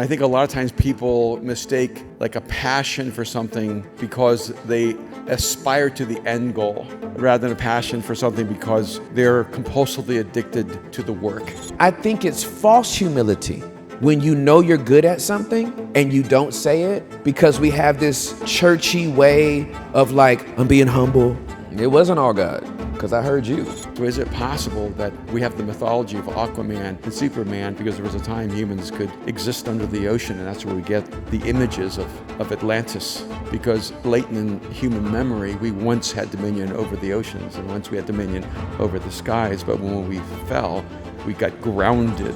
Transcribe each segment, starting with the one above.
I think a lot of times people mistake like a passion for something because they aspire to the end goal rather than a passion for something because they're compulsively addicted to the work. I think it's false humility when you know you're good at something and you don't say it, because we have this churchy way of like, I'm being humble. It wasn't all God, because I heard you. So is it possible that we have the mythology of Aquaman and Superman because there was a time humans could exist under the ocean, and that's where we get the images of Atlantis? Because latent in human memory, we once had dominion over the oceans, and once we had dominion over the skies, but when we fell, we got grounded.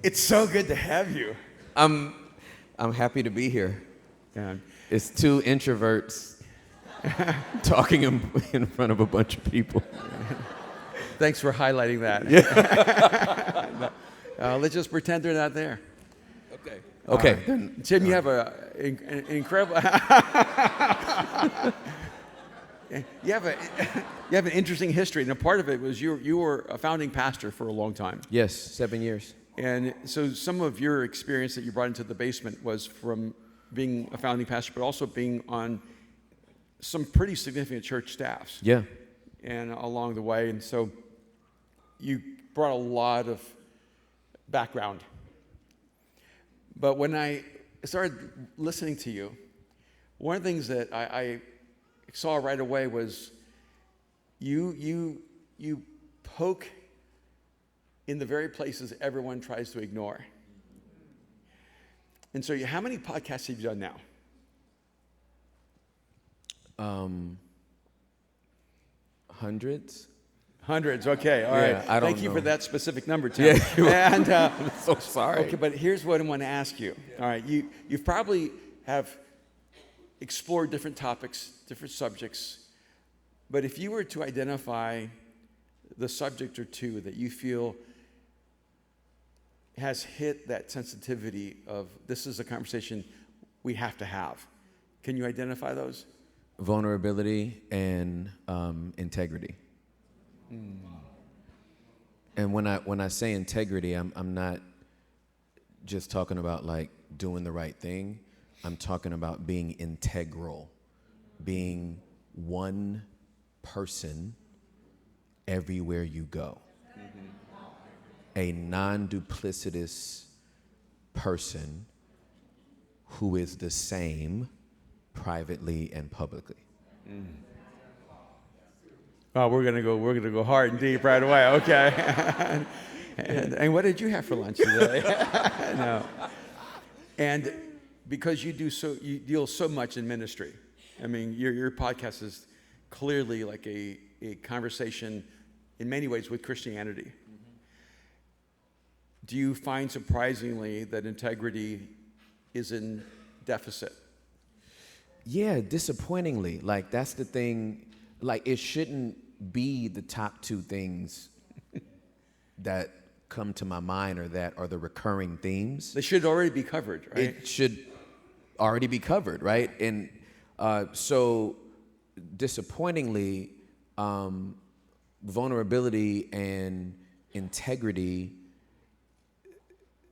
It's so good to have you. I'm happy to be here. Yeah. It's two introverts talking in front of a bunch of people. Thanks for highlighting that. Yeah. Let's just pretend they're not there. Okay. Okay. Tim, you have an incredible. You have an interesting history, and a part of it was you were a founding pastor for a long time. Yes, 7 years. And so some of your experience that you brought into the basement was from being a founding pastor, but also being on some pretty significant church staffs. Yeah. And along the way, and so you brought a lot of background. But when I started listening to you, one of the things that I saw right away was you poke in the very places everyone tries to ignore. And so how many podcasts have you done now? Hundreds. Hundreds, okay, all right. I don't Thank you know. for that specific number, Tim. Yeah, and I'm so sorry. Okay, but here's what I want to ask you. All right, you've probably have explored different topics, different subjects, but if you were to identify the subject or two that you feel has hit that sensitivity of this is a conversation we have to have, can you identify those? Vulnerability and integrity. And when I say integrity, I'm not just talking about like doing the right thing. I'm talking about being integral, being one person everywhere you go. A non-duplicitous person who is the same privately and publicly. Oh, we're gonna go hard and deep right away. Okay. and what did you have for lunch today? No. And because you deal so much in ministry. I mean, your podcast is clearly like a conversation in many ways with Christianity. Do you find surprisingly that integrity is in deficit? Yeah, disappointingly. Like, that's the thing. Like, it shouldn't be the top two things that come to my mind or that are the recurring themes. They should already be covered, right? It should already be covered, right? And so, disappointingly, vulnerability and integrity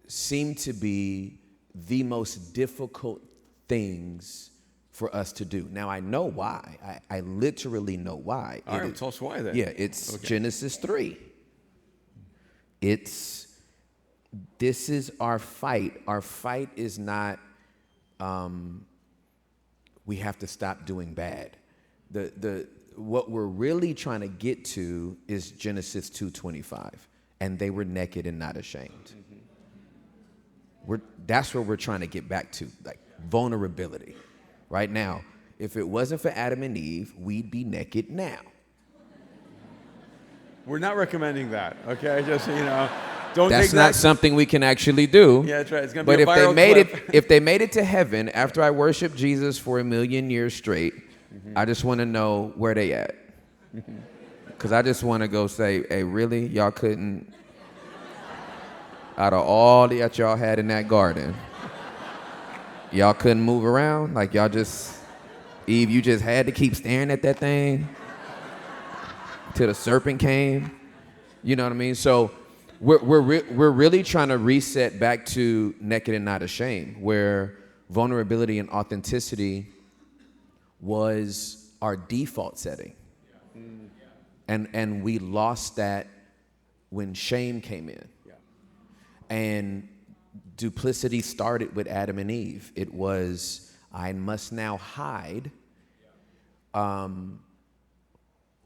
seem to be the most difficult things for us to do. Now, I know why. I literally know why. All right, tell us why then. Yeah, it's okay. Genesis 3. This is our fight. Our fight is not, we have to stop doing bad. What we're really trying to get to is Genesis 2:25. And they were naked and not ashamed. That's where we're trying to get back to, like vulnerability. Right now, if it wasn't for Adam and Eve, we'd be naked now. We're not recommending that, okay? Just so you know, don't That's take not that. something we can actually do. Yeah, that's right. It's gonna But be a viral clip. if they made it to heaven after I worshiped Jesus for 1,000,000 years straight, I just want to know where they at. Because I just want to go say, hey, really? Y'all couldn't, out of all that y'all had in that garden, y'all couldn't move around? Like y'all just, Eve, you just had to keep staring at that thing till the serpent came? You know what I mean? So We're really trying to reset back to naked and not ashamed, where vulnerability and authenticity was our default setting. And we lost that when shame came in. And duplicity started with Adam and Eve. It was, I must now hide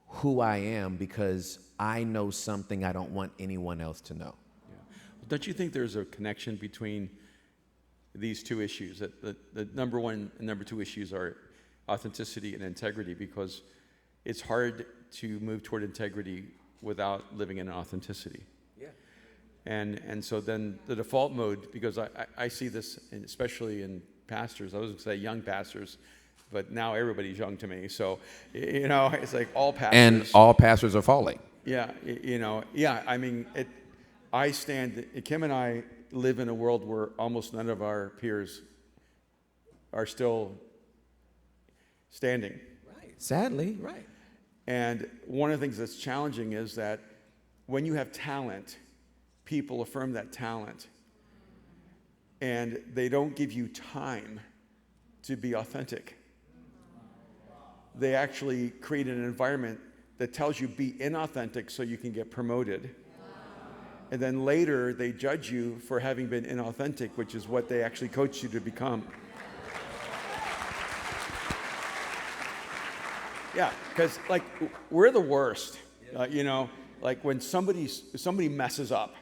who I am because I know something I don't want anyone else to know. Don't you think there's a connection between these two issues? That the number one and number two issues are authenticity and integrity, because it's hard to move toward integrity without living in authenticity. Yeah. And so then the default mode, because I see this, especially in pastors, I was going to say young pastors, but now everybody's young to me. So, it's like all pastors. And all pastors are falling. Yeah, I mean, Kim and I live in a world where almost none of our peers are still standing. Right. Sadly, right. And one of the things that's challenging is that when you have talent, people affirm that talent, and they don't give you time to be authentic. They actually create an environment that tells you be inauthentic so you can get promoted. And then later they judge you for having been inauthentic, which is what they actually coach you to become. Yeah, because like we're the worst, like when somebody messes up,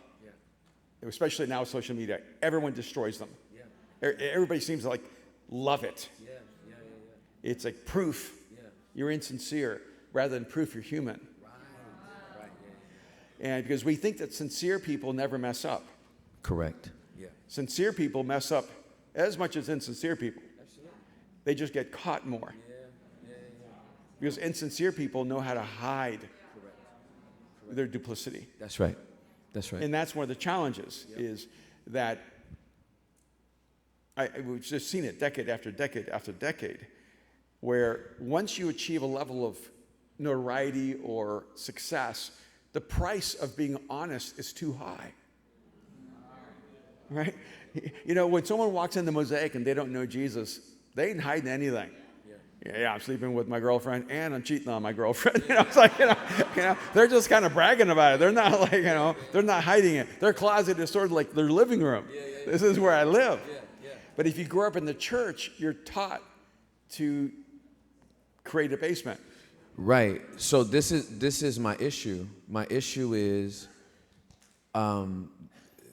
especially now with social media, everyone destroys them. Everybody seems to like love it. It's like proof you're insincere rather than proof you're human. And because we think that sincere people never mess up. Correct. Sincere people mess up as much as insincere people. They just get caught more. Because insincere people know how to hide their duplicity. That's right. And that's one of the challenges, is that we've just seen it decade after decade after decade, where once you achieve a level of notoriety or success, the price of being honest is too high. Right? When someone walks into Mosaic and they don't know Jesus, they ain't hiding anything. Yeah, I'm sleeping with my girlfriend and I'm cheating on my girlfriend. It's like, they're just kind of bragging about it. They're not like, they're not hiding it. Their closet is sort of like their living room. This is where I live. But if you grow up in the church, you're taught to create a basement. Right. So this is my issue. My issue is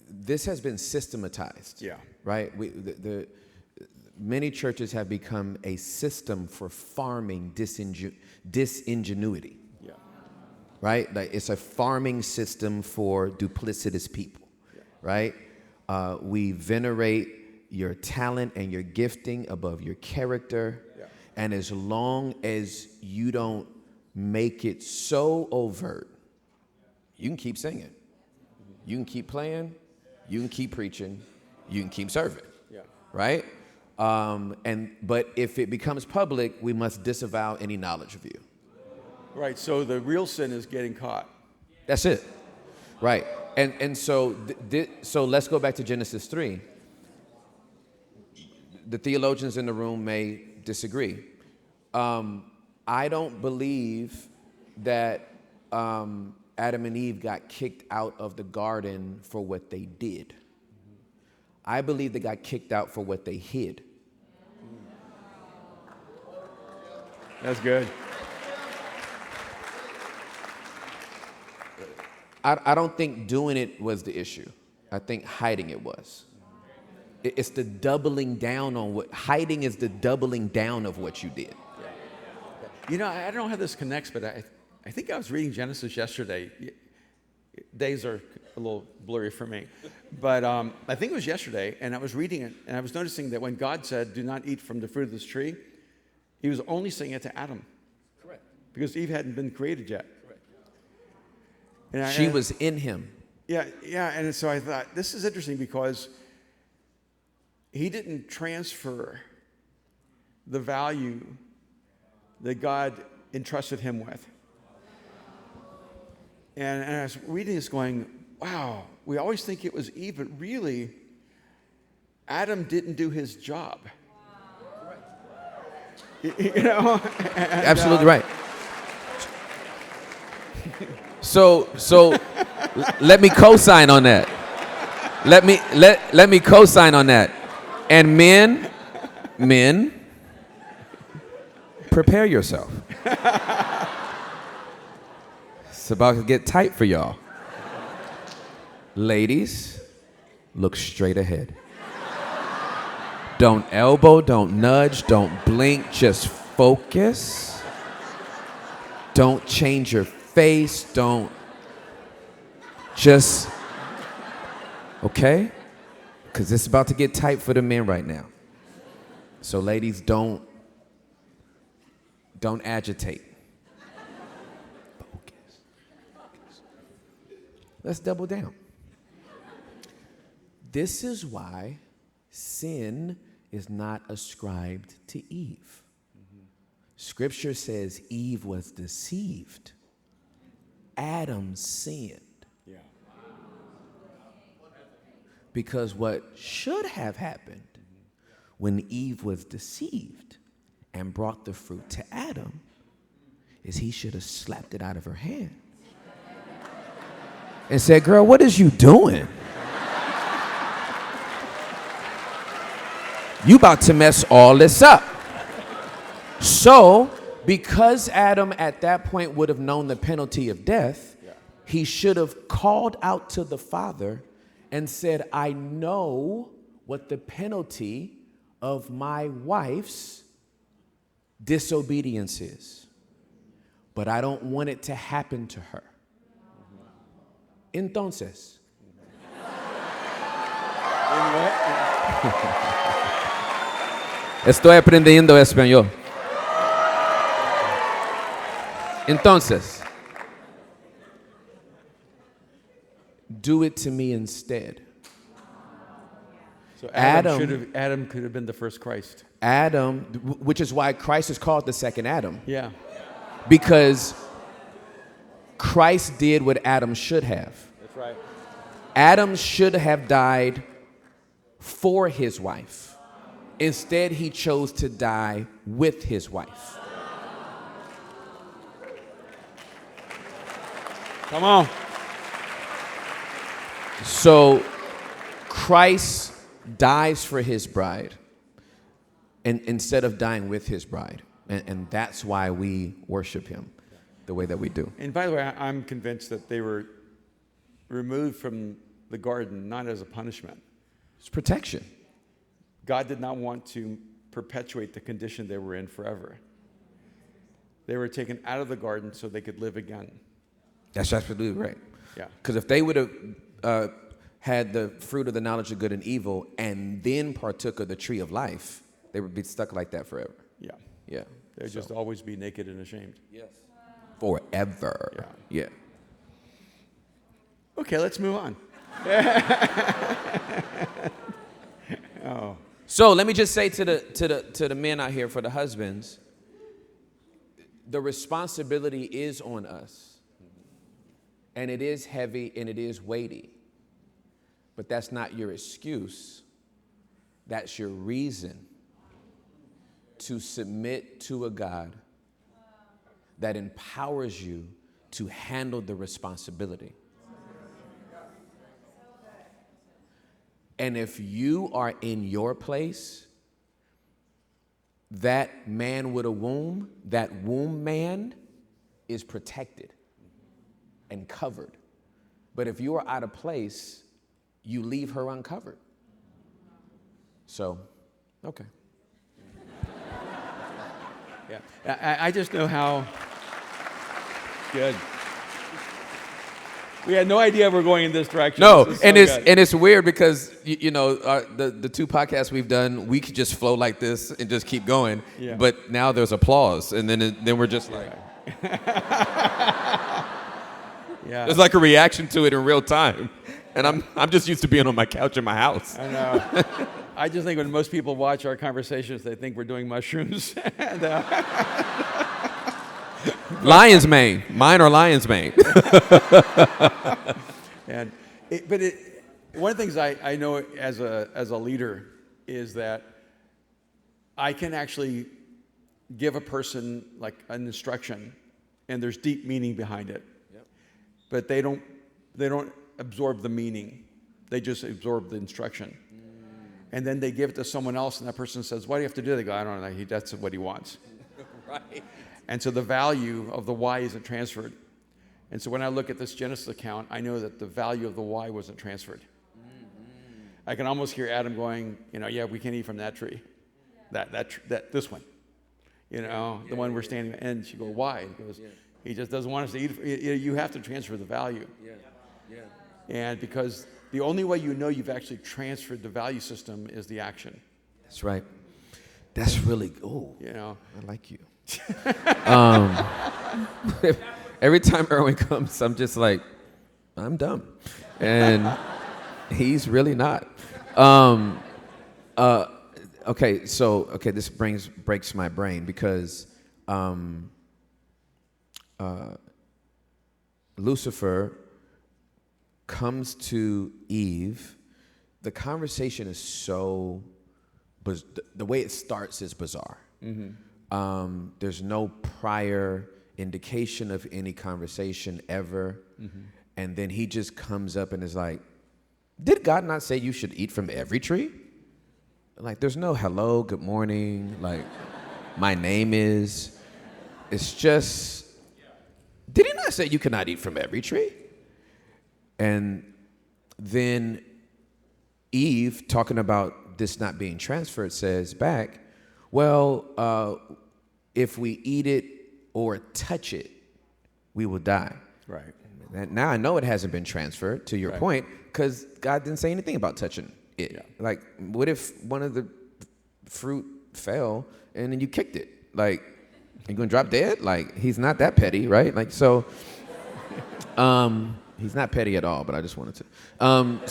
this has been systematized. Yeah. Right. Many churches have become a system for farming disingenuity. Yeah. Right? Like it's a farming system for duplicitous people. Yeah. Right? We venerate your talent and your gifting above your character. Yeah. And as long as you don't make it so overt, you can keep singing. You can keep playing. You can keep preaching. You can keep serving. Yeah. Right? But if it becomes public, we must disavow any knowledge of you. Right. So the real sin is getting caught. That's it. Right. And so so let's go back to Genesis 3. The theologians in the room may disagree. I don't believe that Adam and Eve got kicked out of the garden for what they did. I believe they got kicked out for what they hid. That's good. I don't think doing it was the issue. I think hiding it was. It's the doubling down on what, hiding is the doubling down of what you did. I don't know how this connects, but I think I was reading Genesis yesterday. Days are a little blurry for me. But I think it was yesterday, and I was reading it, and I was noticing that when God said, do not eat from the fruit of this tree, he was only saying it to Adam. Correct. Because Eve hadn't been created yet. Correct. And she was in him. Yeah, and so I thought, this is interesting because he didn't transfer the value that God entrusted him with. And I was reading this going, wow, we always think it was Eve, but really, Adam didn't do his job. You know? Absolutely right. So let me co-sign on that. Let me co-sign on that. And men, prepare yourself. It's about to get tight for y'all. Ladies, look straight ahead. Don't elbow, don't nudge, don't blink, just focus. Don't change your face, don't just, okay? Because it's about to get tight for the men right now. So ladies, don't agitate. Focus. Let's double down. This is why sin is not ascribed to Eve. Scripture says Eve was deceived. Adam sinned. Yeah. Because what should have happened when Eve was deceived and brought the fruit to Adam is he should have slapped it out of her hand and said, girl, what is you doing? You about to mess all this up. So, because Adam at that point would have known the penalty of death, he should have called out to the Father and said, I know what the penalty of my wife's disobedience is, but I don't want it to happen to her. Entonces. Estoy aprendiendo español. Entonces, do it to me instead. So Adam could have been the first Christ. Adam, which is why Christ is called the second Adam. Yeah. Because Christ did what Adam should have. That's right. Adam should have died for his wife. Instead, he chose to die with his wife. Come on. So Christ dies for his bride and instead of dying with his bride. And that's why we worship him the way that we do. And by the way, I'm convinced that they were removed from the garden not as a punishment. It's protection. God did not want to perpetuate the condition they were in forever. They were taken out of the garden so they could live again. That's absolutely right. Yeah. Because if they would have had the fruit of the knowledge of good and evil and then partook of the tree of life, they would be stuck like that forever. Yeah. Yeah. They would just always be naked and ashamed. Yes. Forever. Yeah. Okay, let's move on. Oh. So let me just say to the men out here, for the husbands, the responsibility is on us. And it is heavy and it is weighty. But that's not your excuse. That's your reason to submit to a God that empowers you to handle the responsibility. And if you are in your place, that man with a womb, that womb man is protected and covered. But if you are out of place, you leave her uncovered. So, okay. Yeah, I just know how good. We had no idea we're going in this direction. No, this and so it's weird because the two podcasts we've done, we could just flow like this and just keep going. Yeah. But now there's applause, and then we're just like, yeah. there's like a reaction to it in real time, and I'm just used to being on my couch in my house. I know. I just think when most people watch our conversations, they think we're doing mushrooms. And, Lion's mane. Mine are lion's mane. and One of the things I know as a leader is that I can actually give a person like an instruction, and there's deep meaning behind it. Yep. But they don't absorb the meaning. They just absorb the instruction. And then they give it to someone else, and that person says, "Why do you have to do that?" They go, "I don't know. That's what he wants." Right. And so the value of the why isn't transferred. And so when I look at this Genesis account, I know that the value of the why wasn't transferred. Mm-hmm. I can almost hear Adam going, "Yeah, we can't eat from that tree, this one, the one we're standing." And she goes, "Why?" He goes, "He just doesn't want us to eat." You have to transfer the value. Yeah. And because the only way you've actually transferred the value system is the action. That's right. That's really, I like you. Every time Erwin comes, I'm just like, I'm dumb. And he's really not. This breaks my brain because Lucifer comes to Eve. The conversation is so, the way it starts is bizarre. Mm-hmm. There's no prior indication of any conversation ever. Mm-hmm. And then he just comes up and is like, did God not say you should eat from every tree? Like, there's no hello, good morning, like, my name is. It's just, did he not say you cannot eat from every tree? And then Eve, talking about this not being transferred, says back, well, if we eat it or touch it, we will die. Right. And now I know it hasn't been transferred, to your point, because God didn't say anything about touching it. Yeah. Like, what if one of the fruit fell and then you kicked it? Like, you gonna drop dead? Like, he's not that petty, right? Like, so, he's not petty at all, but I just wanted to. Want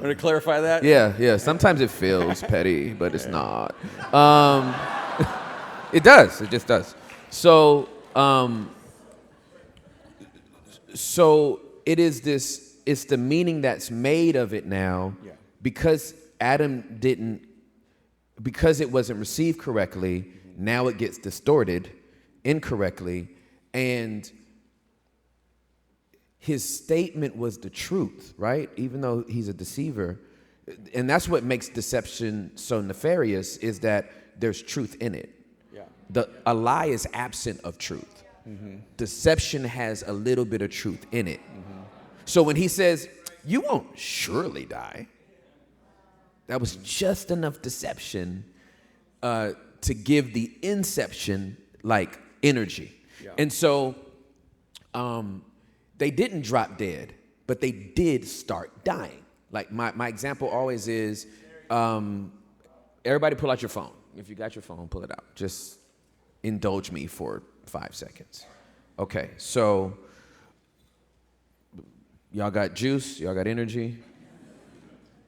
to clarify that? Yeah. Sometimes it feels petty, but it's not. It does. It just does. So it is this. It's the meaning that's made of it now, because Adam didn't, because it wasn't received correctly. Now it gets distorted incorrectly, and his statement was the truth, right? Even though he's a deceiver. And that's what makes deception so nefarious, is that there's truth in it. Yeah. A lie is absent of truth. Mm-hmm. Deception has a little bit of truth in it. Mm-hmm. So when he says, you won't surely die, that was just enough deception to give the inception like energy. Yeah. And so they didn't drop dead, but they did start dying. Like my example always is, everybody pull out your phone. If you got your phone, pull it out. Just indulge me for 5 seconds. Okay, so y'all got juice, y'all got energy.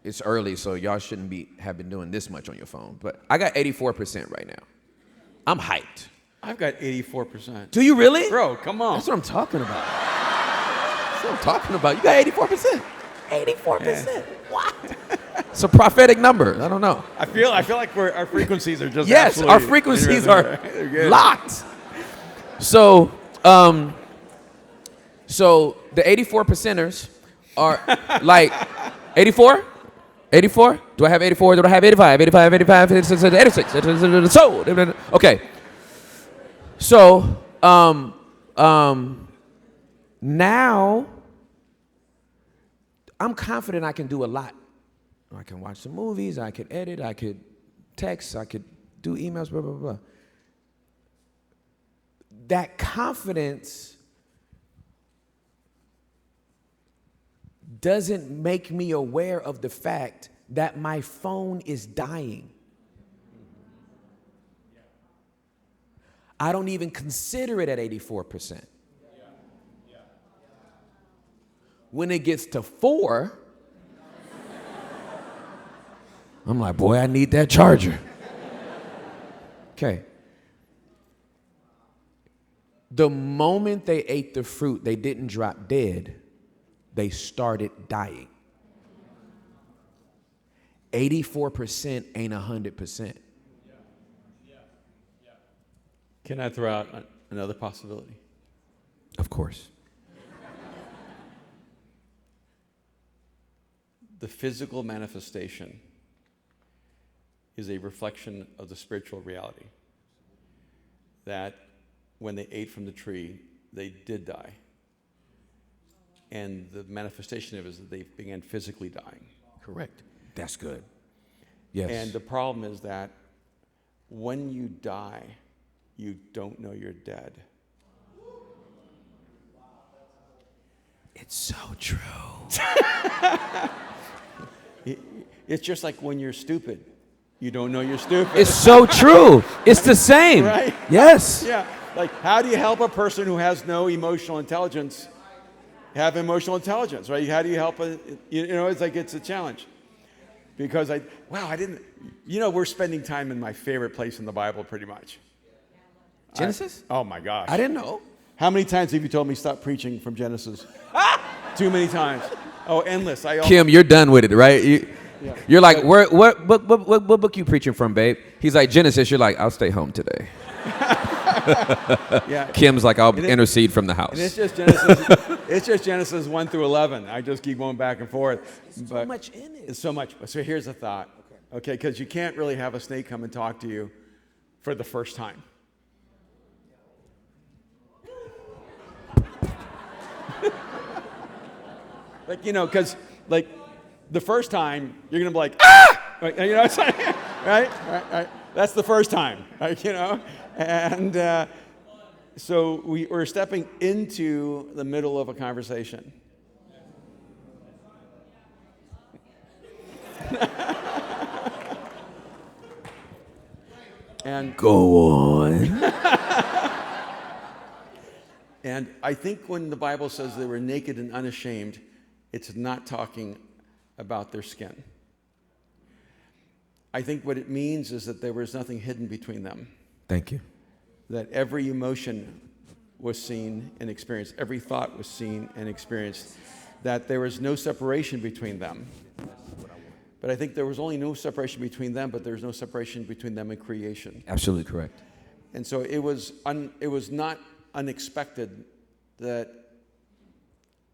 It's early, so y'all shouldn't have been doing this much on your phone. But I got 84% right now. I'm hyped. I've got 84%. Do you really? Bro, come on. That's what I'm talking about. That's what I'm talking about. You got 84%. 84%. Yeah. What? It's a prophetic number. I don't know. I feel like our frequencies are just yes, our frequencies are locked. So the 84 percenters are like 84. 84? Do I have 84? Do I have 85? 85, 85, 86, 86. So, okay. So, now I'm confident I can do a lot. I can watch some movies, I could edit, I could text, I could do emails, blah, blah, blah. That confidence doesn't make me aware of the fact that my phone is dying. I don't even consider it at 84%. When it gets to 4, I'm like, boy, I need that charger. Okay. The moment they ate the fruit, they didn't drop dead. they started dying. 84% ain't 100%. Can I throw out another possibility? Of course. The physical manifestation is a reflection of the spiritual reality. That when they ate from the tree, they did die. And the manifestation of it is that they began physically dying. Correct. That's good. Yes. And the problem is that when you die, you don't know you're dead. It's so true. It's just like when you're stupid. You don't know you're stupid. It's so true. It's the same. Right? Yes. Yeah. Like, how do you help a person who has no emotional intelligence have emotional intelligence, right? How do you help it's like it's a challenge. Because we're spending time in my favorite place in the Bible pretty much. Genesis? Oh my gosh. I didn't know. How many times have you told me stop preaching from Genesis? Too many times. Oh, endless. Kim, you're done with it, right? You're like, what book you preaching from, babe? He's like, Genesis. You're like, I'll stay home today. Yeah. Kim's like, I'll intercede from the house. And it's just Genesis. It's just Genesis 1 through 11. I just keep going back and forth. So much in it. It's so much. So here's the thought. Okay, because you can't really have a snake come and talk to you for the first time. Because the first time you're gonna be like, ah, it's like, right. That's the first time, and so we're stepping into the middle of a conversation. And go on. And I think when the Bible says they were naked and unashamed, it's not talking about their skin. I think what it means is that there was nothing hidden between them. Thank you. That every emotion was seen and experienced. Every thought was seen and experienced. That there was no separation between them. But I think there was only no separation between them, but there was no separation between them and creation. Absolutely correct. And so it was not unexpected that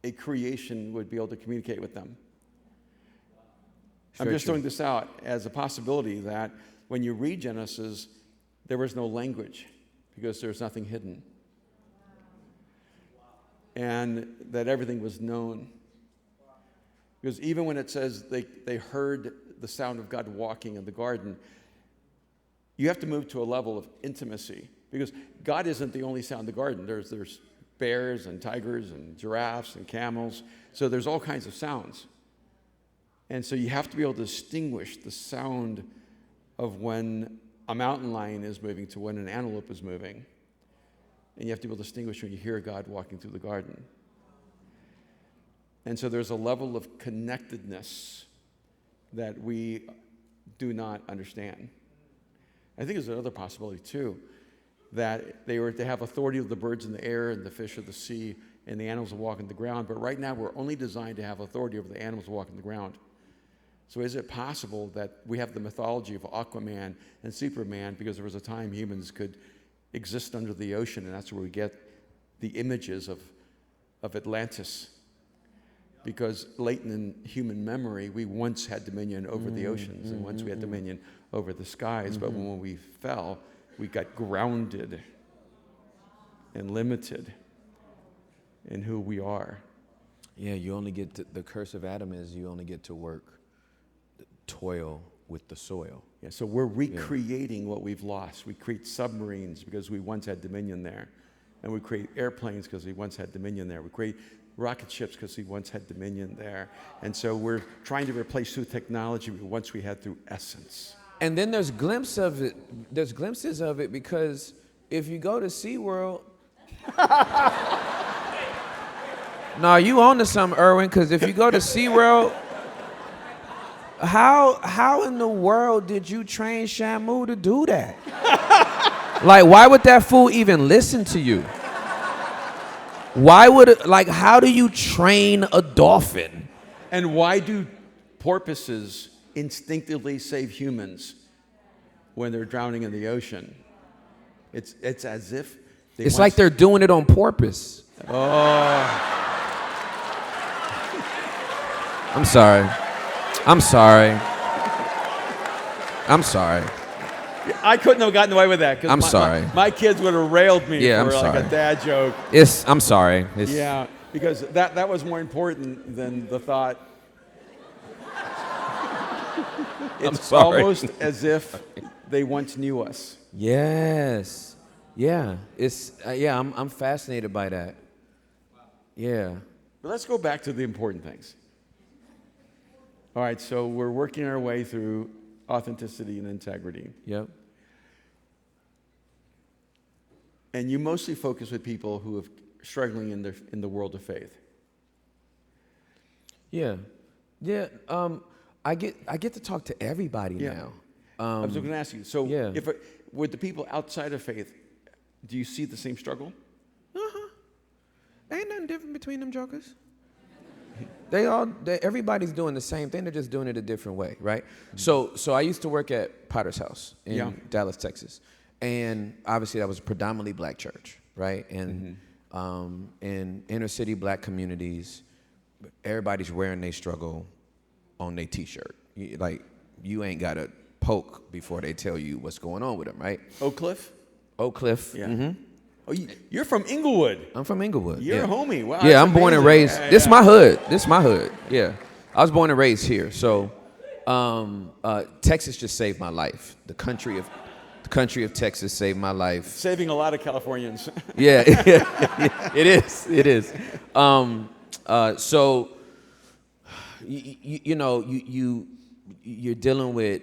a creation would be able to communicate with them. I'm just throwing this out as a possibility that when you read Genesis, there was no language because there was nothing hidden. And that everything was known. Because even when it says they heard the sound of God walking in the garden, you have to move to a level of intimacy. Because God isn't the only sound in the garden. There's bears and tigers and giraffes and camels. So there's all kinds of sounds. And so you have to be able to distinguish the sound of when a mountain lion is moving to when an antelope is moving. And you have to be able to distinguish when you hear God walking through the garden. And so there's a level of connectedness that we do not understand. I think there's another possibility too, that they were to have authority of the birds in the air and the fish of the sea and the animals that walk on the ground. But right now we're only designed to have authority over the animals that walk on the ground. So is it possible that we have the mythology of Aquaman and Superman because there was a time humans could exist under the ocean, and that's where we get the images of Atlantis? Because latent in human memory, we once had dominion over the oceans, and once we had dominion over the skies, but when we fell, we got grounded and limited in who we are. Yeah, you only get to, the curse of Adam is you only get to work, toil with the soil. Yeah, so we're recreating what we've lost. We create submarines because we once had dominion there. And we create airplanes because we once had dominion there. We create rocket ships because we once had dominion there. And so we're trying to replace through technology what once we had through essence. And then there's glimpses of it because if you go to SeaWorld, no, you on to something, Erwin, because if you go to SeaWorld, how in the world did you train Shamu to do that? Like, why would that fool even listen to you? Why would, like, how do you train a dolphin? And why do porpoises instinctively save humans when they're drowning in the ocean? It's as if they It's want like they're doing it on purpose. Oh, I'm sorry. I'm sorry. I'm sorry. I couldn't have gotten away with that. 'Cause I'm sorry. My kids would have railed me Yeah, for I'm like sorry. a dad joke. I'm sorry. Yeah, because that was more important than the thought. It's sorry. almost as if they once knew us. Yes. Yeah. I'm fascinated by that. Yeah. But let's go back to the important things. All right, so we're working our way through authenticity and integrity. Yep. And you mostly focus with people who are struggling in the world of faith. Yeah. Yeah. I get to talk to everybody now. I was going to ask you, so yeah. with the people outside of faith, do you see the same struggle? Ain't nothing different between them jokers. Everybody's doing the same thing. They're just doing it a different way, right? So I used to work at Potter's House in Dallas, Texas, and obviously that was a predominantly black church, right? And in inner city black communities, everybody's wearing their struggle on their T-shirt. You ain't got to poke before they tell you what's going on with them, right? Oak Cliff? Oak Cliff. Yeah. Mm-hmm. Oh, you're from Inglewood. I'm from Inglewood. You're a homie. Wow, yeah, that's I'm born and amazing. raised. This my hood. This my hood. Yeah, I was born and raised here. So, Texas just saved my life. The country of Texas saved my life. Saving a lot of Californians. Yeah, it is. It is. So, you're dealing with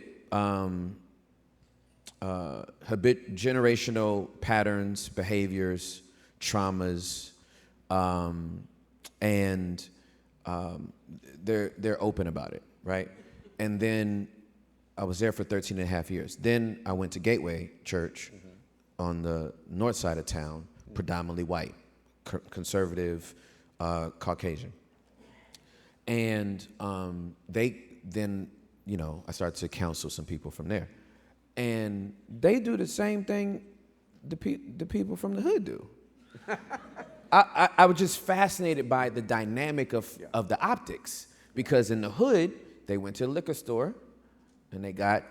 generational patterns, behaviors, traumas, and they're open about it, right? And then I was there for 13 and a half years. Then I went to Gateway Church on the north side of town, predominantly white, conservative, Caucasian. And I started to counsel some people from there. And they do the same thing the people from the hood do. I was just fascinated by the dynamic of the optics, because in the hood, they went to the liquor store and they got,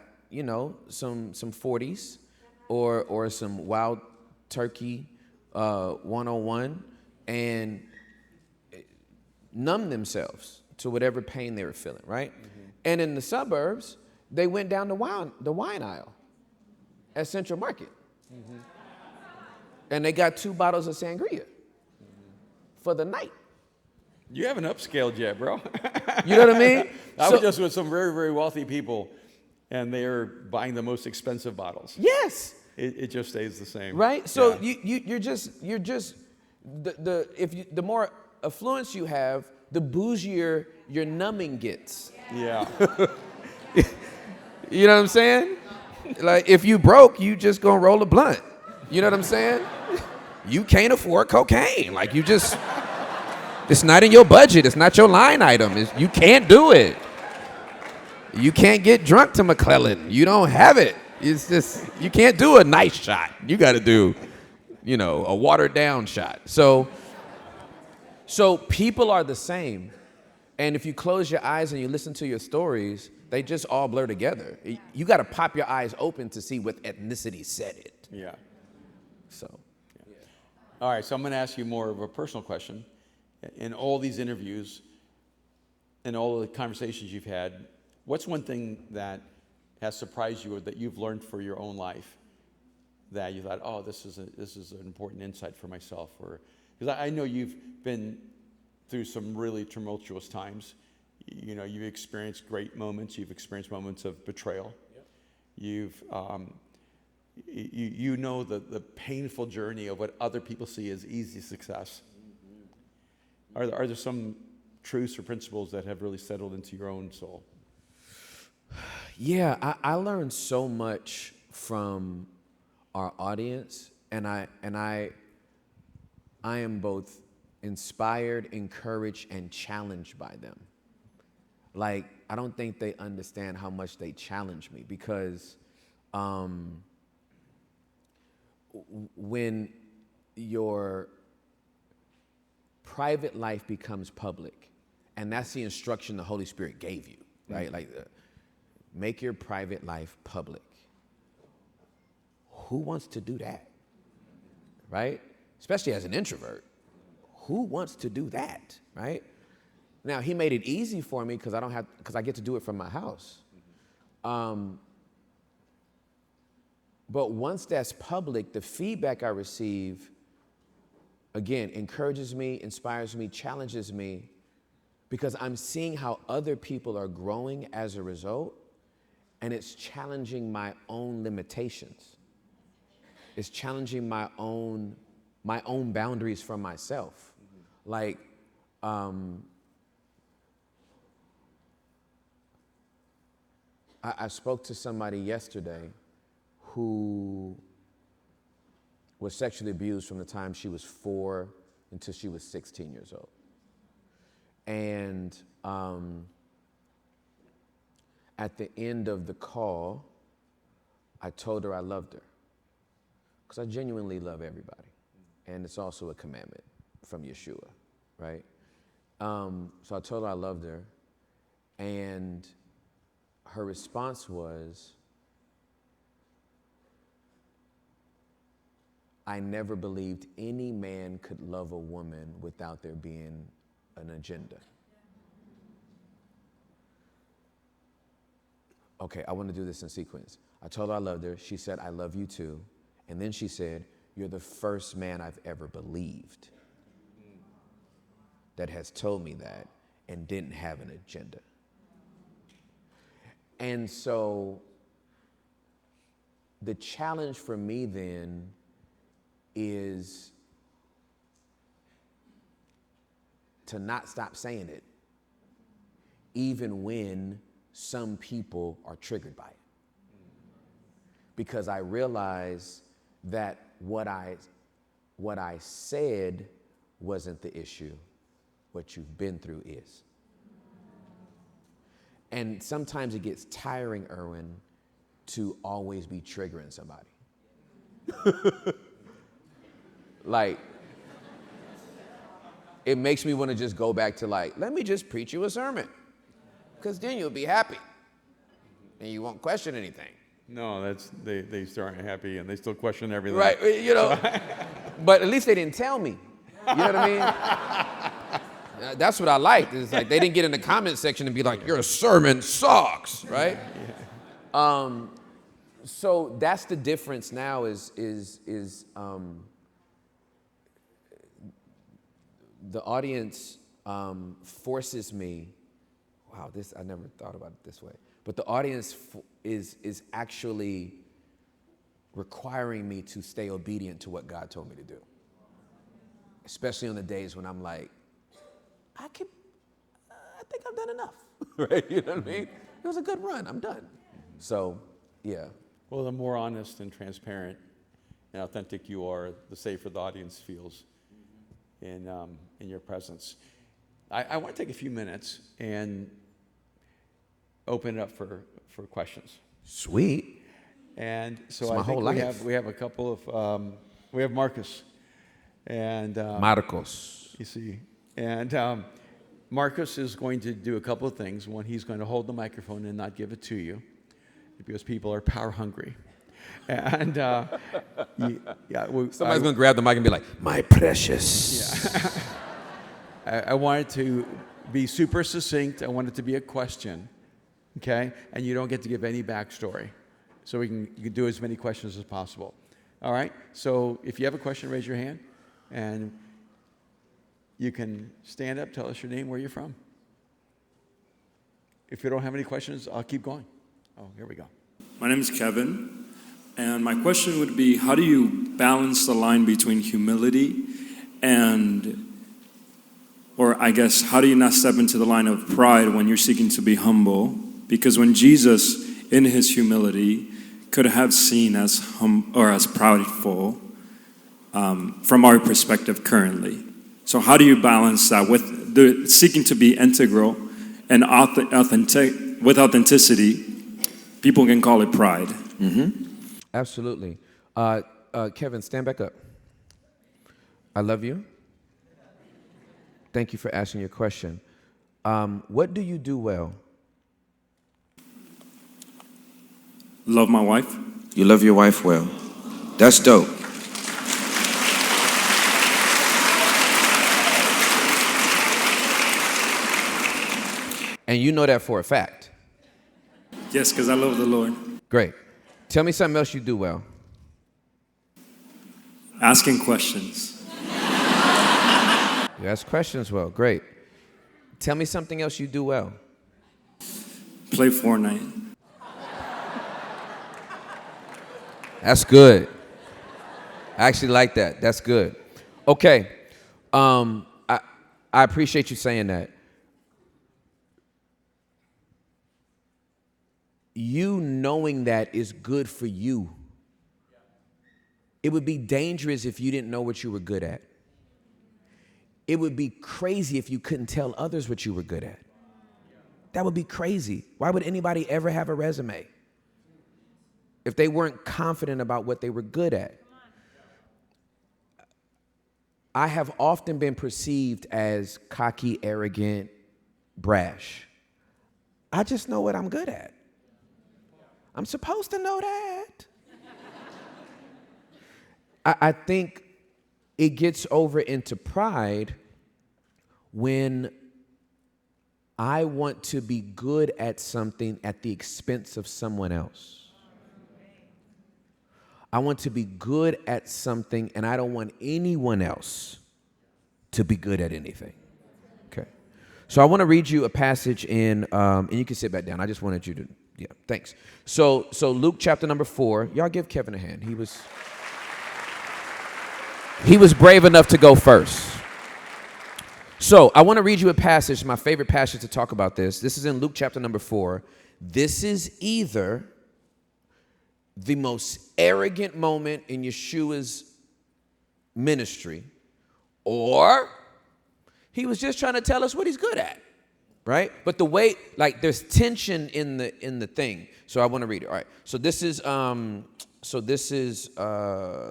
some 40s or some Wild Turkey 101 and numb themselves to whatever pain they were feeling, right? And in the suburbs, they went down the wine aisle at Central Market. And they got 2 bottles of sangria for the night. You haven't upscaled yet, bro. You know what I mean? I was just with some very, very wealthy people, and they are buying the most expensive bottles. Yes. It just stays the same. Right? So you're just the more affluence you have, the bougier your numbing gets. Yeah. You know what I'm saying? Like, if you broke, you just gonna roll a blunt. You know what I'm saying? You can't afford cocaine. Like, it's not in your budget. It's not your line item. You can't do it. You can't get drunk to McClellan. You don't have it. It's just, you can't do a nice shot. You got to do, a watered down shot. So people are the same. And if you close your eyes and you listen to your stories, they just all blur together. You got to pop your eyes open to see what ethnicity said it. Yeah. So. Yeah. All right, so I'm going to ask you more of a personal question. In all these interviews and all the conversations you've had, what's one thing that has surprised you or that you've learned for your own life that you thought, oh, this is an important insight for myself? Or because I know you've been through some really tumultuous times. You've experienced great moments. You've experienced moments of betrayal. Yep. You've you know the painful journey of what other people see as easy success. Mm-hmm. Are there some truths or principles that have really settled into your own soul? Yeah, I learned so much from our audience, and I am both inspired, encouraged, and challenged by them. Like, I don't think they understand how much they challenge me, because when your private life becomes public, and that's the instruction the Holy Spirit gave you, right? Like, make your private life public. Who wants to do that, right? Especially as an introvert. Who wants to do that, right? Now, he made it easy for me because I get to do it from my house. But once that's public, the feedback I receive, again, encourages me, inspires me, challenges me, because I'm seeing how other people are growing as a result, and it's challenging my own limitations. It's challenging my own boundaries for myself. Like, I spoke to somebody yesterday who was sexually abused from the time she was 4 until she was 16 years old. And at the end of the call, I told her I loved her, because I genuinely love everybody. And it's also a commandment from Yeshua, right? So I told her I loved her, and her response was, I never believed any man could love a woman without there being an agenda. Okay, I want to do this in sequence. I told her I loved her. She said, I love you too. And then she said, you're the first man I've ever believed that has told me that and didn't have an agenda. And so the challenge for me then is to not stop saying it, even when some people are triggered by it. Because I realize that what I said wasn't the issue. What you've been through is. And sometimes it gets tiring, Erwin, to always be triggering somebody. Like, it makes me want to just go back to like, let me just preach you a sermon, because then you'll be happy and you won't question anything. No, they still aren't happy and they still question everything. Right, you know, but at least they didn't tell me. You know what I mean? That's what I liked. It's like they didn't get in the comment section and be like, your sermon sucks, right? Yeah. So that's the difference now is the audience forces me. Wow, I never thought about it this way. But the audience is actually requiring me to stay obedient to what God told me to do. Especially on the days when I'm like, I think I've done enough, right? You know what I mean? It was a good run, I'm done. So, yeah. Well, the more honest and transparent and authentic you are, the safer the audience feels in your presence. I want to take a few minutes and open it up for questions. Sweet. And so I think we have a couple of, we have Marcus. And Marcos. You see. And Marcus is going to do a couple of things. One, he's going to hold the microphone and not give it to you because people are power hungry. And somebody's going to grab the mic and be like, my precious. Yeah. I want it to be super succinct. I want it to be a question, okay? And you don't get to give any backstory. So you can do as many questions as possible. All right? So if you have a question, raise your hand. And you can stand up, tell us your name, where you're from. If you don't have any questions, I'll keep going. Oh, here we go. My name is Kevin, and my question would be, how do you balance the line between humility or I guess, how do you not step into the line of pride when you're seeking to be humble? Because when Jesus, in his humility, could have seen as proudful from our perspective currently. So how do you balance that with the seeking to be integral and with authenticity? People can call it pride. Absolutely. Kevin, stand back up. I love you. Thank you for asking your question. What do you do well? Love my wife. You love your wife well. That's dope. And you know that for a fact. Yes, because I love the Lord. Great. Tell me something else you do well. Asking questions. You ask questions well. Great. Tell me something else you do well. Play Fortnite. That's good. I actually like that. That's good. Okay. I appreciate you saying that. You knowing that is good for you. It would be dangerous if you didn't know what you were good at. It would be crazy if you couldn't tell others what you were good at. That would be crazy. Why would anybody ever have a resume if they weren't confident about what they were good at? I have often been perceived as cocky, arrogant, brash. I just know what I'm good at. I'm supposed to know that. I think it gets over into pride when I want to be good at something at the expense of someone else. I want to be good at something and I don't want anyone else to be good at anything. Okay. So I want to read you a passage in, and you can sit back down. I just wanted you to, yeah, thanks. So Luke chapter number 4. Y'all give Kevin a hand. He was brave enough to go first. So I want to read you a passage, my favorite passage to talk about this. This is in Luke chapter number 4. This is either the most arrogant moment in Yeshua's ministry, or he was just trying to tell us what he's good at, right? But the way, like, there's tension in the thing. So I want to read it. All right. So this is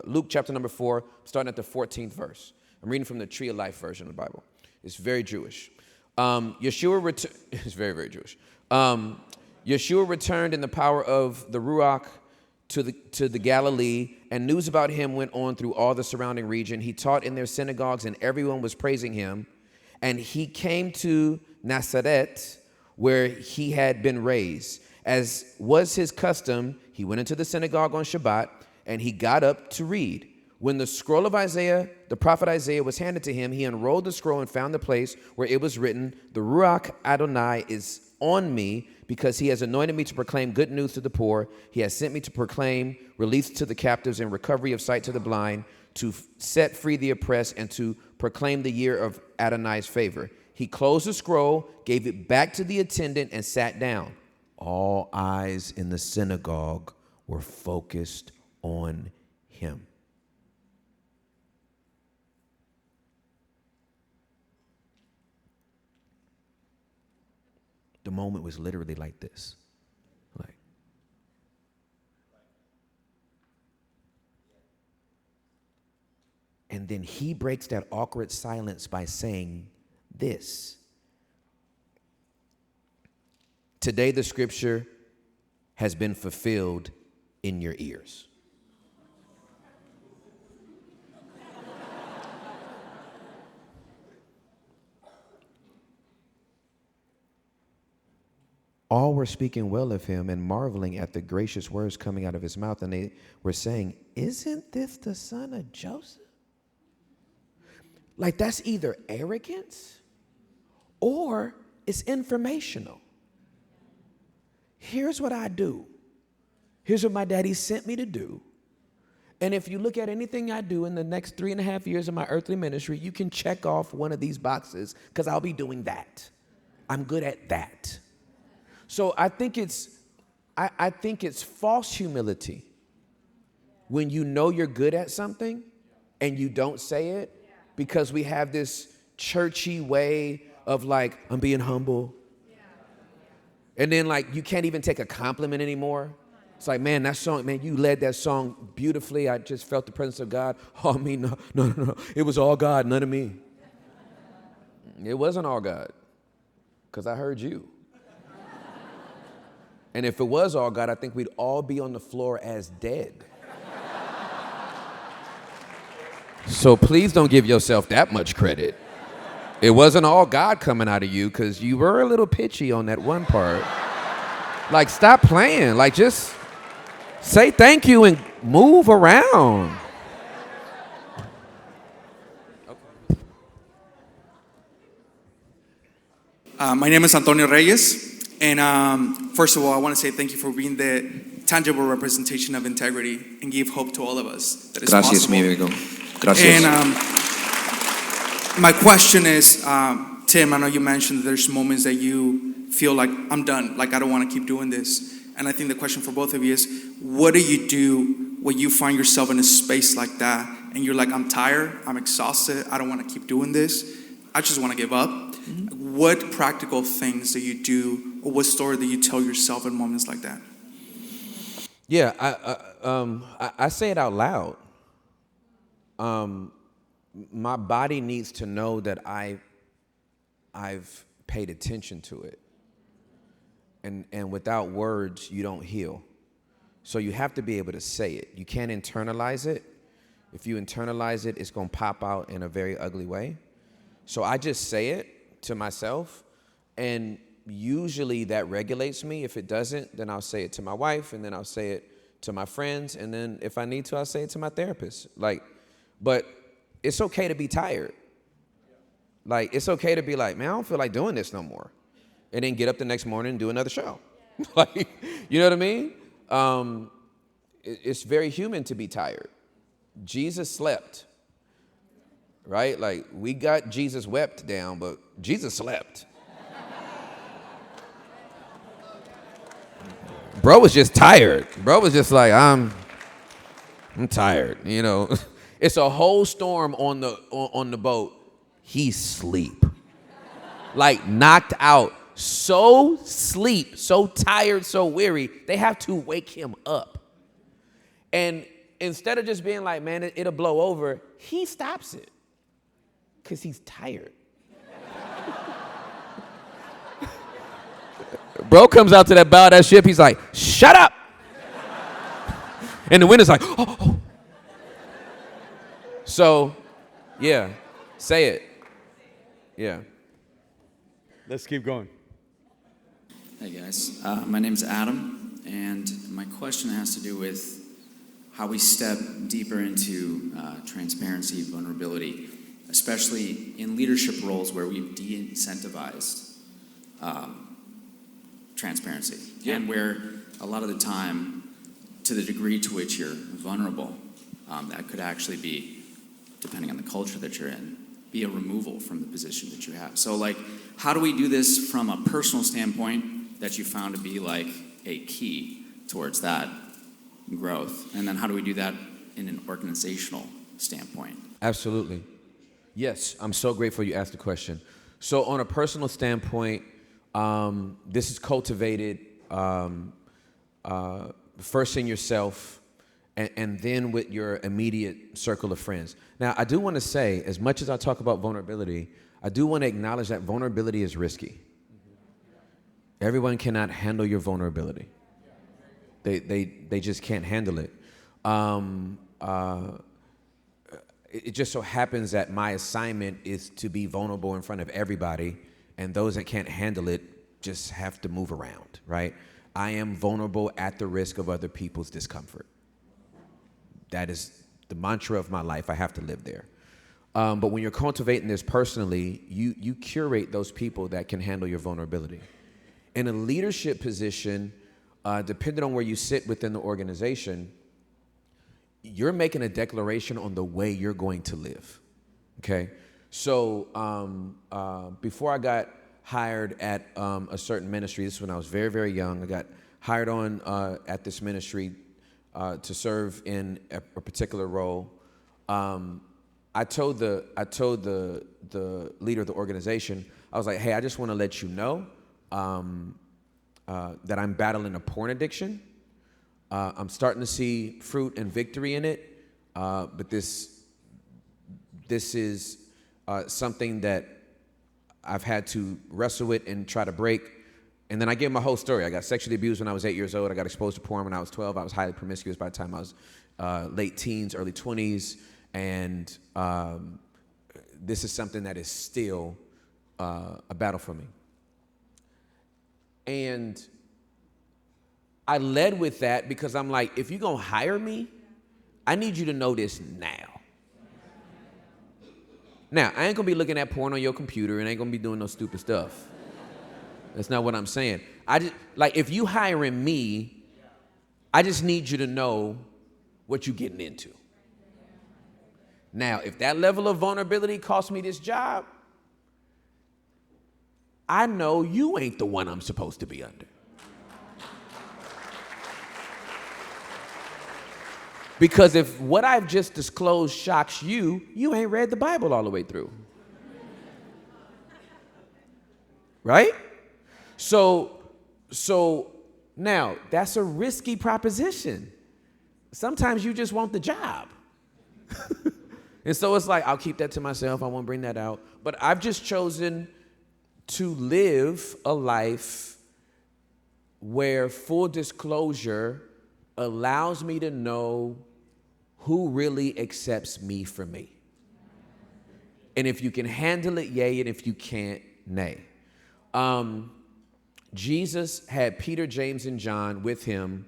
Luke chapter number 4, starting at the 14th verse. I'm reading from the Tree of Life version of the Bible. It's very Jewish. It's very, very Jewish. Yeshua returned in the power of the Ruach to the Galilee, and news about him went on through all the surrounding region. He taught in their synagogues, and everyone was praising him. And he came to Nazareth, where he had been raised. As was his custom, he went into the synagogue on Shabbat, and he got up to read. When the scroll of Isaiah, the prophet Isaiah, was handed to him, he unrolled the scroll and found the place where it was written, "The Ruach Adonai is on me, because he has anointed me to proclaim good news to the poor. He has sent me to proclaim release to the captives and recovery of sight to the blind, to set free the oppressed, and to proclaim the year of Adonai's favor." He closed the scroll, gave it back to the attendant, and sat down. All eyes in the synagogue were focused on him. The moment was literally like this. Like, and then he breaks that awkward silence by saying this. Today the scripture has been fulfilled in your ears. All were speaking well of him and marveling at the gracious words coming out of his mouth. And they were saying, "Isn't this the son of Joseph?" Like, that's either arrogance or it's informational. Here's what I do. Here's what my daddy sent me to do. And if you look at anything I do in the next 3.5 years of my earthly ministry, you can check off one of these boxes because I'll be doing that. I'm good at that. So I think it's false humility when you know you're good at something and you don't say it because we have this churchy way of like, I'm being humble. And then like, you can't even take a compliment anymore. It's like, man, that song, man, you led that song beautifully. I just felt the presence of God. Oh, me, no. It was all God, none of me. It wasn't all God, because I heard you. And if it was all God, I think we'd all be on the floor as dead. So please don't give yourself that much credit. It wasn't all God coming out of you, because you were a little pitchy on that one part. Like, stop playing. Like, just say thank you and move around. My name is Antonio Reyes, and first of all, I want to say thank you for being the tangible representation of integrity and give hope to all of us that is Gracias, possible. mi amigo. Gracias. And my question is, Tim, I know you mentioned that there's moments that you feel like, I'm done, like I don't want to keep doing this. And I think the question for both of you is, what do you do when you find yourself in a space like that and you're like, I'm tired, I'm exhausted, I don't want to keep doing this, I just want to give up? Mm-hmm. What practical things do you do, or what story do you tell yourself in moments like that? Yeah, I say it out loud. My body needs to know that I've paid attention to it. And without words, you don't heal. So you have to be able to say it. You can't internalize it. If you internalize it, it's going to pop out in a very ugly way. So I just say it to myself, and usually that regulates me. If it doesn't, then I'll say it to my wife, and then I'll say it to my friends, and then if I need to, I'll say it to my therapist. But it's okay to be tired. Like, it's okay to be like, man, I don't feel like doing this no more. And then get up the next morning and do another show. Like, you know what I mean? It's very human to be tired. Jesus slept, right? Like, we got Jesus wept down, but Jesus slept. Bro was just tired. Bro was just like, I'm tired, you know. It's a whole storm on the boat. He's asleep. Like, knocked out. So tired, so weary, they have to wake him up. And instead of just being like, man, it'll blow over, he stops it because he's tired. Bro comes out to that bow of that ship, he's like, shut up. And the wind is like, oh. So, yeah, say it. Yeah. Let's keep going. Hey guys, my name's Adam, and my question has to do with how we step deeper into transparency, vulnerability, especially in leadership roles where we've de-incentivized transparency, and where a lot of the time, to the degree to which you're vulnerable, that could actually be, depending on the culture that you're in, be a removal from the position that you have. So like, how do we do this from a personal standpoint that you found to be like a key towards that growth? And then how do we do that in an organizational standpoint? Absolutely. Yes, I'm so grateful you asked the question. So on a personal standpoint, this is cultivated first in yourself and then with your immediate circle of friends. Now, I do want to say, as much as I talk about vulnerability, I do want to acknowledge that vulnerability is risky. Everyone cannot handle your vulnerability. They just can't handle it. It just so happens that my assignment is to be vulnerable in front of everybody, and those that can't handle it just have to move around, right? I am vulnerable at the risk of other people's discomfort. That is the mantra of my life. I have to live there. But when you're cultivating this personally, you curate those people that can handle your vulnerability. In a leadership position, depending on where you sit within the organization, you're making a declaration on the way you're going to live, okay? So before I got hired at a certain ministry, this is when I was very, very young, I got hired on at this ministry to serve in a particular role. I told the leader of the organization, I was like, hey, I just want to let you know that I'm battling a porn addiction. I'm starting to see fruit and victory in it, but this is something that I've had to wrestle with and try to break. And then I gave him a whole story. I got sexually abused when I was 8 years old. I got exposed to porn when I was 12. I was highly promiscuous by the time I was late teens, early 20s. And this is something that is still a battle for me. And I led with that because I'm like, if you're going to hire me, I need you to know this now. Now, I ain't going to be looking at porn on your computer and ain't going to be doing no stupid stuff. That's not what I'm saying. I just, like, if you hiring me, I just need you to know what you're getting into. Now, if that level of vulnerability costs me this job, I know you ain't the one I'm supposed to be under. Because if what I've just disclosed shocks you, you ain't read the Bible all the way through. Right? So now, that's a risky proposition. Sometimes you just want the job. And so it's like, I'll keep that to myself. I won't bring that out. But I've just chosen to live a life where full disclosure allows me to know who really accepts me for me. And if you can handle it, yay, and if you can't, nay. Jesus had Peter, James, and John with him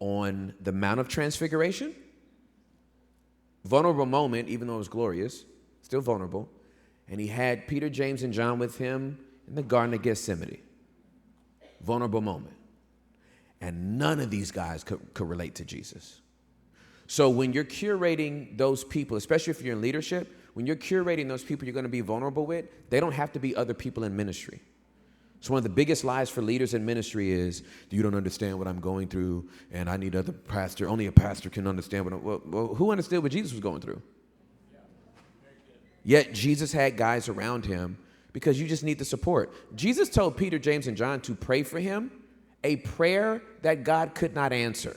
on the Mount of Transfiguration. Vulnerable moment, even though it was glorious, still vulnerable. And he had Peter, James, and John with him in the Garden of Gethsemane. Vulnerable moment. And none of these guys could relate to Jesus. So when you're curating those people, especially if you're in leadership, when you're curating those people you're going to be vulnerable with, they don't have to be other people in ministry. So one of the biggest lies for leaders in ministry is, you don't understand what I'm going through, and I need other pastor. Only a pastor can understand what well, who understood what Jesus was going through? Yet Jesus had guys around him because you just need the support. Jesus told Peter, James, and John to pray for him, a prayer that God could not answer.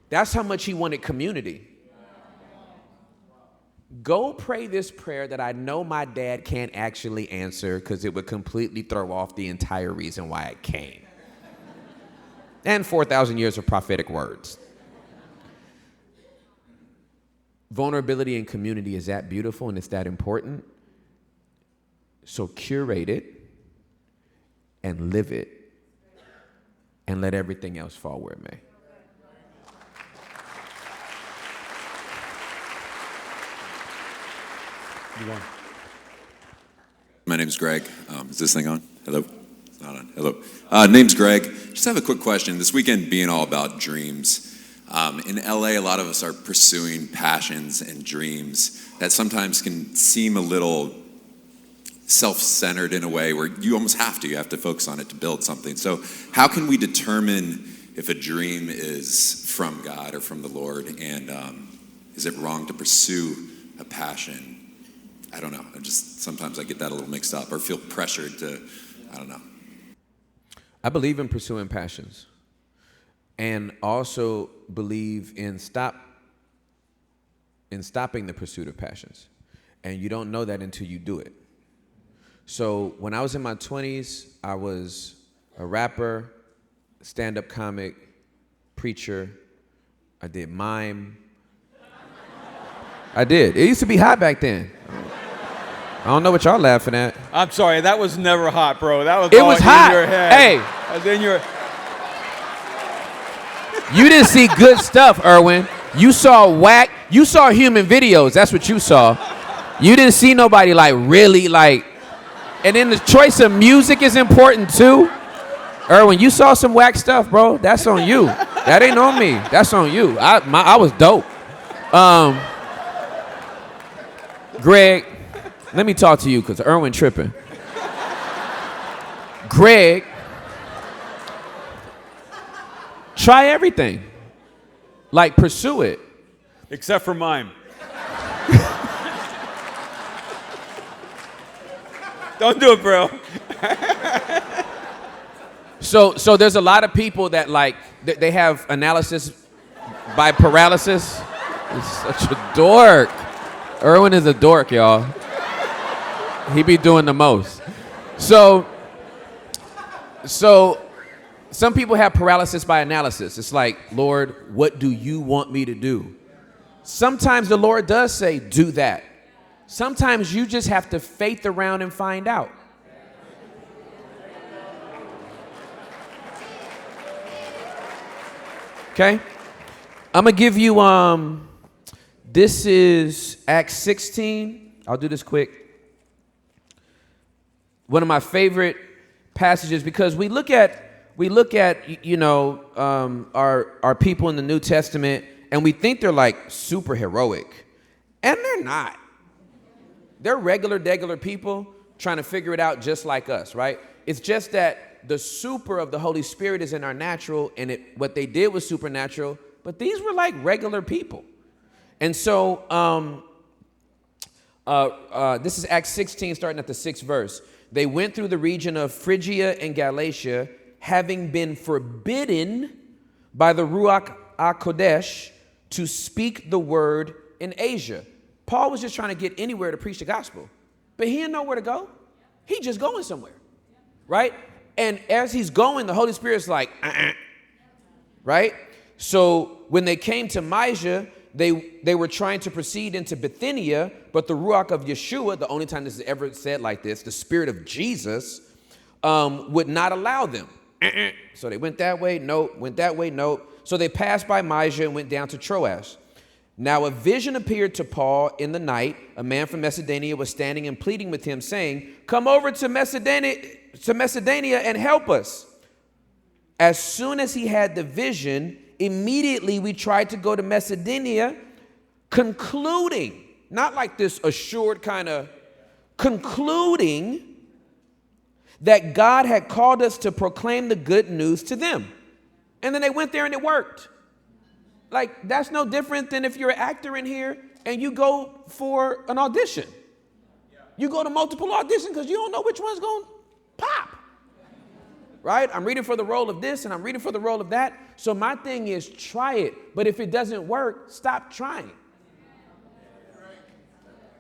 That's how much he wanted community. Go pray this prayer that I know my dad can't actually answer because it would completely throw off the entire reason why I came. And 4,000 years of prophetic words. Vulnerability and community is that beautiful and it's that important. So curate it and live it and let everything else fall where it may. My name's Greg. Is this thing on? Hello? It's not on. Hello. Name's Greg. Just have a quick question. This weekend being all about dreams. In LA, a lot of us are pursuing passions and dreams that sometimes can seem a little self-centered in a way where you almost have to. You have to focus on it to build something. So how can we determine if a dream is from God or from the Lord? And is it wrong to pursue a passion? I don't know. Sometimes I get that a little mixed up or feel pressured to, I don't know. I believe in pursuing passions and also believe in stopping the pursuit of passions. And you don't know that until you do it. So when I was in my 20s, I was a rapper, stand-up comic, preacher. I did mime. I did. It used to be hot back then. I don't know what y'all laughing at. I'm sorry, that was never hot, bro. That was It all was in hot. your head. Hey. That was in your... You didn't see good stuff, Erwin. You saw you saw human videos. That's what you saw. You didn't see nobody like really like, and then the choice of music is important too. Erwin, you saw some whack stuff, bro. That's on you. That ain't on me. That's on you. I was dope. Greg, let me talk to you because Erwin tripping. Greg Try everything. Like, pursue it. Except for mime. Don't do it, bro. So there's a lot of people that like, they have analysis by paralysis. He's such a dork. Erwin is a dork, y'all. He be doing the most. So some people have paralysis by analysis. It's like, Lord, what do you want me to do? Sometimes the Lord does say, do that. Sometimes you just have to faith around and find out. Okay? I'm going to give you, this is Acts 16. I'll do this quick. One of my favorite passages, because we look at you know, our people in the New Testament, and we think they're like super heroic, and they're not. They're regular people trying to figure it out just like us, right? It's just that the super of the Holy Spirit is in our natural, and what they did was supernatural, but these were like regular people. And so this is Acts 16, starting at the 6th verse. They went through the region of Phrygia and Galatia, having been forbidden by the Ruach HaKodesh to speak the word in Asia. Paul was just trying to get anywhere to preach the gospel, but he didn't know where to go. He just going somewhere, right? And as he's going, the Holy Spirit's like, right? So when they came to Mysia, they were trying to proceed into Bithynia, but the Ruach of Yeshua, the only time this is ever said like this, the Spirit of Jesus, would not allow them. So they went that way, nope, went that way, nope. So they passed by Mysia and went down to Troas. Now a vision appeared to Paul in the night. A man from Macedonia was standing and pleading with him, saying, come over to Macedonia and help us. As soon as he had the vision, immediately we tried to go to Macedonia, concluding, not like this assured kind of, concluding that God had called us to proclaim the good news to them. And then they went there and it worked. Like, that's no different than if you're an actor in here and you go for an audition. You go to multiple auditions because you don't know which one's going to pop. Right? I'm reading for the role of this and I'm reading for the role of that. So my thing is, try it. But if it doesn't work, stop trying.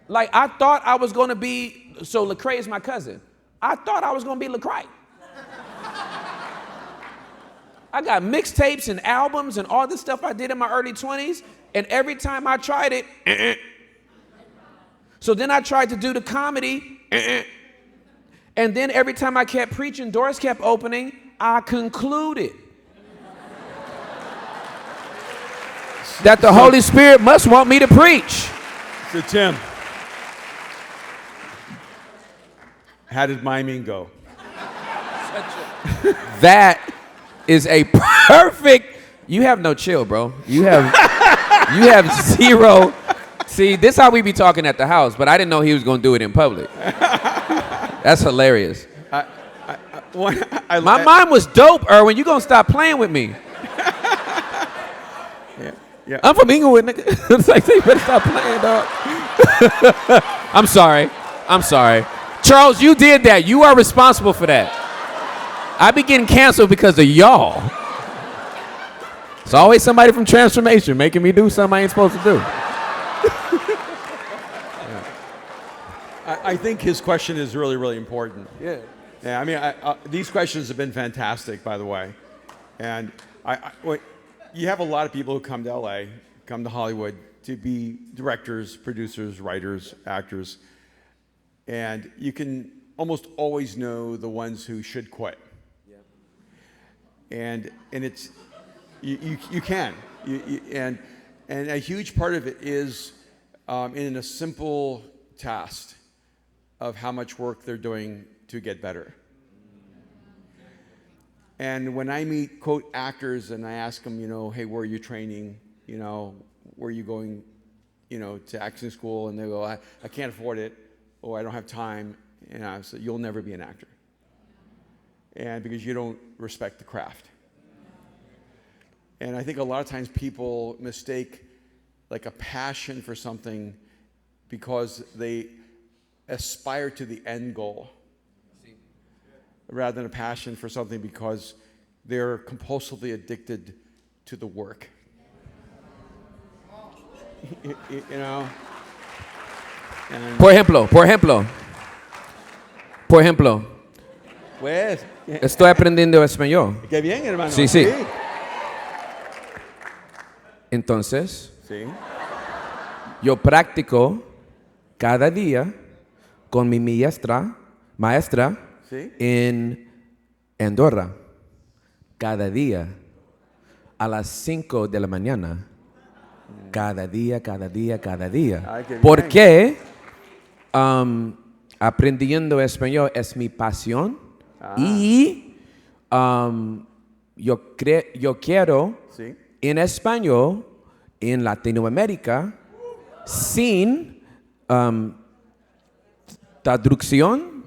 Like, I thought I was going to be, so Lecrae is my cousin. I thought I was going to be Lecrae. I got mixtapes and albums and all this stuff I did in my early 20s. And every time I tried it, So then I tried to do the comedy, And then every time I kept preaching, doors kept opening, I concluded that the Holy Spirit must want me to preach. So Tim, how did miming go? That is a perfect, you have no chill, bro. You have zero. See, this is how we be talking at the house, but I didn't know he was going to do it in public. That's hilarious. My mind was dope, Erwin. You going to stop playing with me. Yeah. I'm from Inglewood, nigga. It's like, you better stop playing, dog. I'm sorry. Charles, you did that. You are responsible for that. I be getting canceled because of y'all. It's always somebody from Transformation making me do something I ain't supposed to do. I think his question is really, really important. Yeah. Yeah, I mean, these questions have been fantastic, by the way. And you have a lot of people who come to LA, come to Hollywood to be directors, producers, writers, actors. And you can almost always know the ones who should quit. And it's, you can. And a huge part of it is in a simple task of how much work they're doing to get better. And when I meet, quote, actors and I ask them, hey, where are you training? Where are you going, to acting school? And they go, I can't afford it, or I don't have time. And I say, you'll never be an actor. And because you don't respect the craft. And I think a lot of times people mistake like a passion for something because they aspire to the end goal rather than a passion for something because they're compulsively addicted to the work. You know? And Por ejemplo, pues, estoy aprendiendo español. qué bien, hermano. Sí, sí. Entonces, Sí. yo practico cada día con mi maestra Sí. en Andorra. Cada día a las 5 de la mañana. Cada día. Ay, qué bien. Porque aprendiendo español es mi pasión y yo quiero Sí. en español en Latinoamérica sin traducción.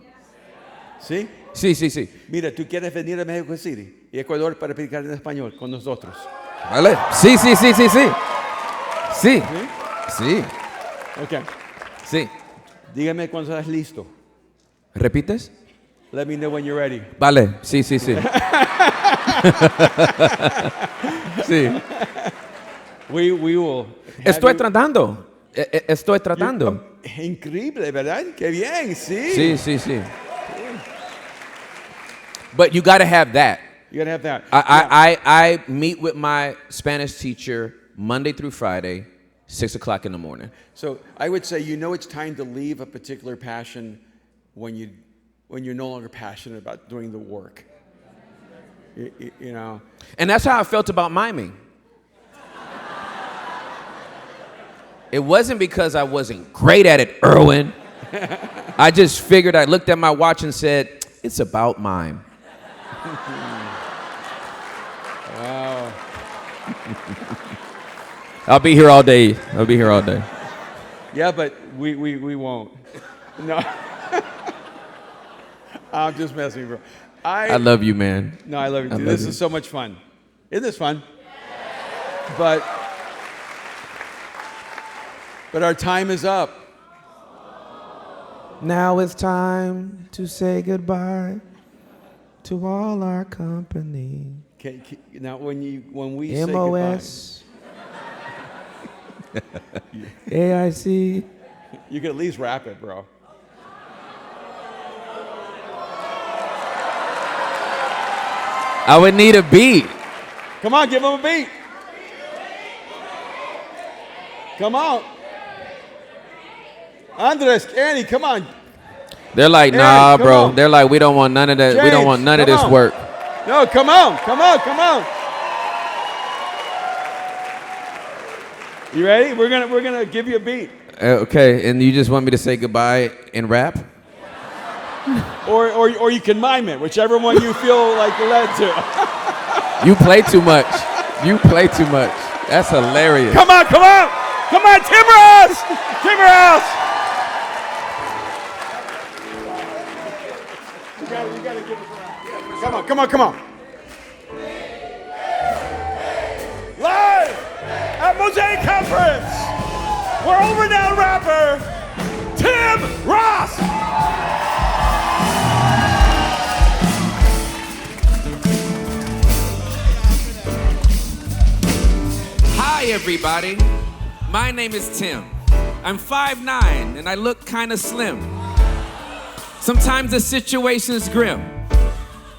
¿Sí? Sí. Mira, tú quieres venir a México City y Ecuador para predicar en español con nosotros. ¿Vale? Sí. Ok. Sí. Dígame cuando estás listo. ¿Repites? Let me know when you're ready. Vale, sí. Sí. We will. Estoy tratando. Estoy tratando. Increíble, ¿verdad? Qué bien, sí. Sí. But you got to have that. You gotta have that. I meet with my Spanish teacher Monday through Friday, 6 o'clock in the morning. So I would say, you know, it's time to leave a particular passion when you're no longer passionate about doing the work. You know. And that's how I felt about miming. It wasn't because I wasn't great at it, Erwin. I just figured, I looked at my watch and said, it's about mime. Wow. I'll be here all day. Yeah, but we won't. No. I'm just messing, bro. I love you, man. No, I love you I too. love This you. is so much fun. Isn't this fun? But our time is up. Now it's time to say goodbye to all our company. Now, when we say MOS. AIC. you could at least rap it, bro. I would need a beat. Come on, give him a beat. Come on. Andres, Annie, come on. They're like, Hey, nah, come bro. on. They're like, we don't want none of that. We don't James, want none of come this on. work. No, come on. You ready? We're gonna give you a beat. Okay, and you just want me to say goodbye and rap? Or you can mime it, whichever one you feel like led to. You play too much. That's hilarious. Come on, Timberhouse! You gotta give us a round. Come on. Live at Mosaic Conference, world-renowned rapper, Tim Ross! Hi, everybody. My name is Tim. I'm 5'9", and I look kinda slim. Sometimes the situation's grim.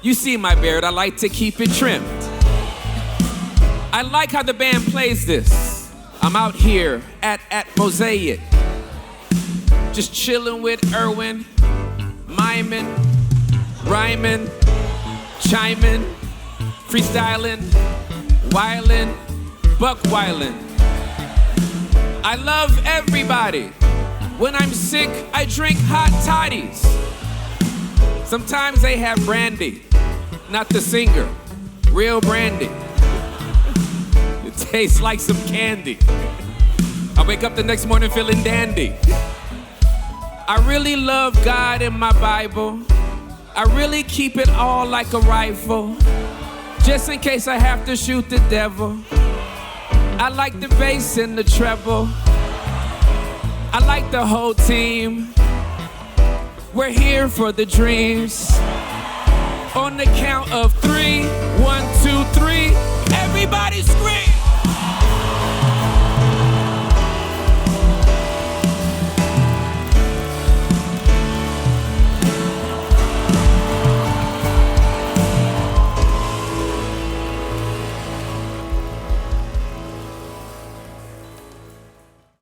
You see my beard, I like to keep it trimmed. I like how the band plays this. I'm out here at Mosaic, just chilling with Erwin, miming, rhyming, chiming, freestyling, wildin', buck wildin'. I love everybody. When I'm sick, I drink hot toddies. Sometimes they have brandy, not the singer, real brandy. It tastes like some candy. I wake up the next morning feeling dandy. I really love God and my Bible. I really keep it all like a rifle. just in case I have to shoot the devil. I like the bass and the treble. I like the whole team. We're here for the dreams. On the count of 3, 1, 2, 3.